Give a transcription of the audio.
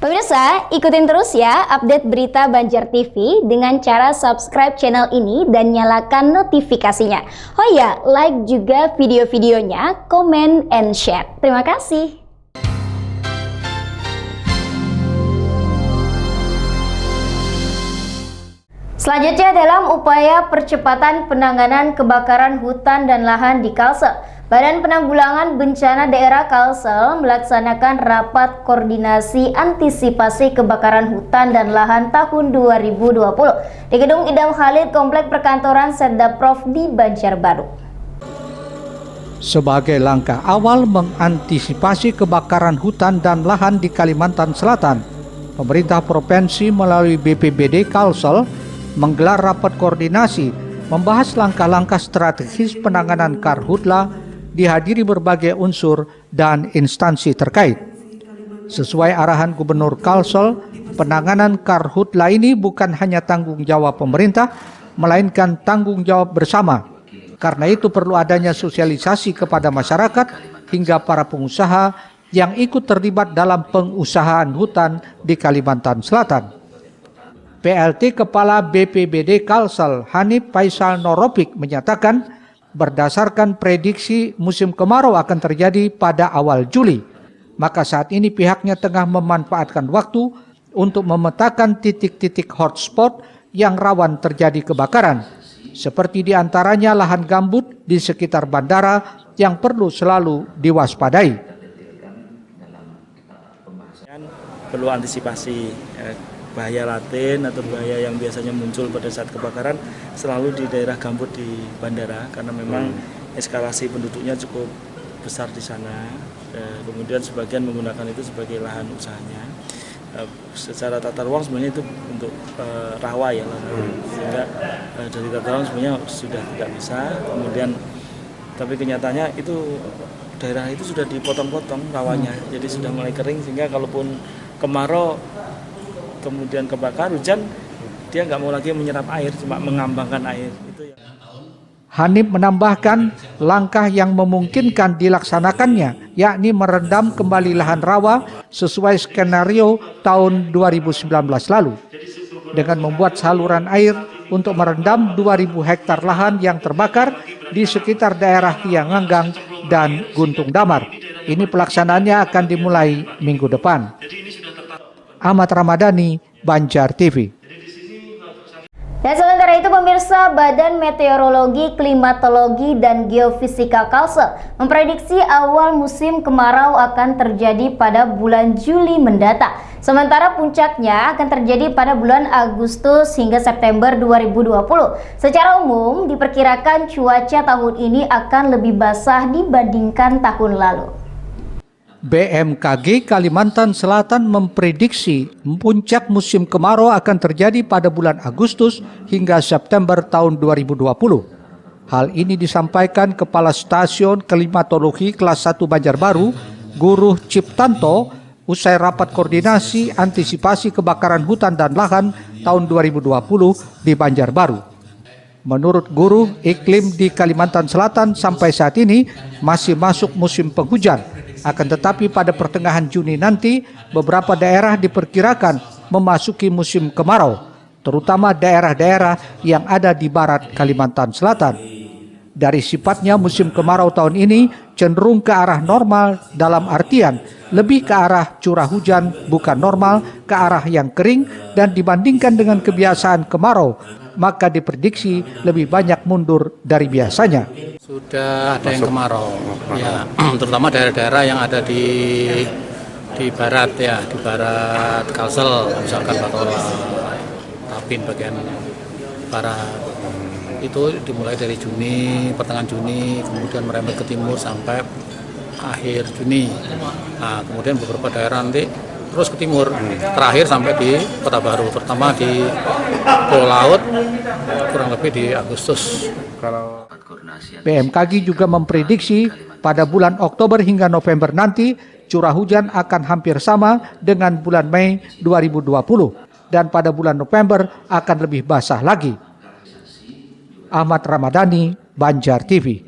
Pemirsa, ikutin terus ya update berita Banjar TV dengan cara subscribe channel ini dan nyalakan notifikasinya. Oh ya, like juga video-videonya, comment and share. Terima kasih. Selanjutnya dalam upaya percepatan penanganan kebakaran hutan dan lahan di Kalsel, Badan Penanggulangan Bencana Daerah Kalsel melaksanakan rapat koordinasi antisipasi kebakaran hutan dan lahan tahun 2020 di Gedung Idam Khalid Komplek Perkantoran Setdaprov di Banjarbaru. Sebagai langkah awal mengantisipasi kebakaran hutan dan lahan di Kalimantan Selatan, pemerintah provinsi melalui BPBD Kalsel menggelar rapat koordinasi membahas langkah-langkah strategis penanganan karhutla, dihadiri berbagai unsur dan instansi terkait. Sesuai arahan Gubernur Kalsel, penanganan karhutla ini bukan hanya tanggung jawab pemerintah, melainkan tanggung jawab bersama. Karena itu perlu adanya sosialisasi kepada masyarakat hingga para pengusaha yang ikut terlibat dalam pengusahaan hutan di Kalimantan Selatan. PLT Kepala BPBD Kalsel Hanif Faisal Noropik menyatakan, berdasarkan prediksi musim kemarau akan terjadi pada awal Juli, maka saat ini pihaknya tengah memanfaatkan waktu untuk memetakan titik-titik hotspot yang rawan terjadi kebakaran, seperti diantaranya lahan gambut di sekitar bandara yang perlu selalu diwaspadai. Perlu antisipasi bahaya laten atau bahaya yang biasanya muncul pada saat kebakaran selalu di daerah gambut di bandara, karena memang eskalasi penduduknya cukup besar di sana. Kemudian sebagian menggunakan itu sebagai lahan usahanya. Secara tata ruang sebenarnya itu untuk rawa ya, sehingga dari tata ruang sebenarnya sudah tidak bisa. Kemudian tapi kenyataannya itu daerah itu sudah dipotong-potong rawanya, jadi sudah mulai kering, sehingga kalaupun kemarau kemudian kebakar, hujan, dia nggak mau lagi menyerap air, cuma mengambangkan air. Hanif menambahkan langkah yang memungkinkan dilaksanakannya, yakni merendam kembali lahan rawa sesuai skenario tahun 2019 lalu, dengan membuat saluran air untuk merendam 2.000 hektar lahan yang terbakar di sekitar daerah Tianganggang dan Guntung Damar. Ini pelaksanaannya akan dimulai minggu depan. Ahmad Ramadhani, Banjar TV. Dan sementara itu pemirsa, Badan Meteorologi, Klimatologi, dan Geofisika Kalsel memprediksi awal musim kemarau akan terjadi pada bulan Juli mendatang. Sementara puncaknya akan terjadi pada bulan Agustus hingga September 2020. Secara umum, diperkirakan cuaca tahun ini akan lebih basah dibandingkan tahun lalu. BMKG Kalimantan Selatan memprediksi puncak musim kemarau akan terjadi pada bulan Agustus hingga September tahun 2020. Hal ini disampaikan Kepala Stasiun Klimatologi Kelas 1 Banjarbaru, Guru Ciptanto, usai rapat koordinasi antisipasi kebakaran hutan dan lahan tahun 2020 di Banjarbaru. Menurut Guru, iklim di Kalimantan Selatan sampai saat ini masih masuk musim penghujan. Akan tetapi pada pertengahan Juni nanti, beberapa daerah diperkirakan memasuki musim kemarau, terutama daerah-daerah yang ada di barat Kalimantan Selatan. Dari sifatnya musim kemarau tahun ini cenderung ke arah normal, dalam artian lebih ke arah curah hujan bukan normal, ke arah yang kering, dan dibandingkan dengan kebiasaan kemarau, maka diprediksi lebih banyak mundur dari biasanya. Sudah ada yang kemarau, ya, terutama daerah-daerah yang ada di barat ya, di barat Kalsel, misalkan Batola, Tapin bagian barat. Itu dimulai dari Juni, pertengahan Juni, kemudian merembet ke timur sampai akhir Juni. Nah, kemudian beberapa daerah nanti terus ke timur, terakhir sampai di Kota Baru, terutama di Pulau Laut, kurang lebih di Agustus. BMKG juga memprediksi pada bulan Oktober hingga November nanti curah hujan akan hampir sama dengan bulan Mei 2020, dan pada bulan November akan lebih basah lagi. Ahmad Ramadhani, Banjar TV.